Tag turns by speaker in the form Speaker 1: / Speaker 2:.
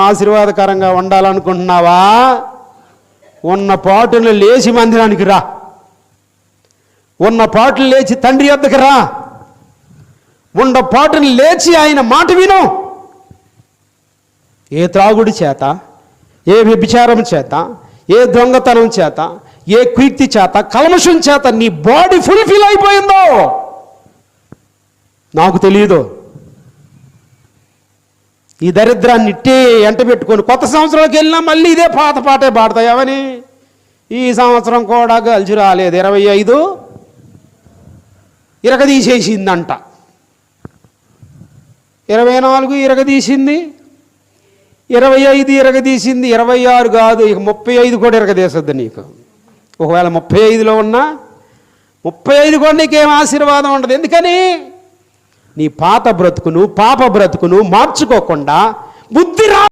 Speaker 1: ఆశీర్వాదకరంగా ఉండాలనుకుంటున్నావా? ఉన్న పాటును లేచి మందిరానికి రా. ఉన్న పాటలు లేచి తండ్రి యొద్దకు రా. ఉన్న పాటను లేచి ఆయన మాట విను. ఏ త్రాగుడి చేత, ఏ వ్యభిచారం చేత, ఏ దొంగతనం చేత, ఏ కీర్తి చేత, కల్మషం చేత నీ బాడీ ఫుల్ఫిల్ అయిపోయిందో నాకు తెలియదు. ఈ దరిద్రాన్ని ఇట్టే ఎంట పెట్టుకొని కొత్త సంవత్సరానికి వెళ్ళినా మళ్ళీ ఇదే పాత పాటే పాడతాయవని ఈ సంవత్సరం కూడా కలిసి రాలేదు. 25 ఇరగదీసేసిందంట, 24 ఇరగదీసింది, 25 ఇరగదీసింది, 26 కాదు ఇక 35 కూడా ఇరగదీసొద్దు నీకు. ఒకవేళ 35లో ఉన్నా 35 కూడా నీకేం ఆశీర్వాదం ఉండదు. ఎందుకని? నీ పాత బ్రతుకును, పాప బ్రతుకును మార్చుకోకుండా బుద్ధి రా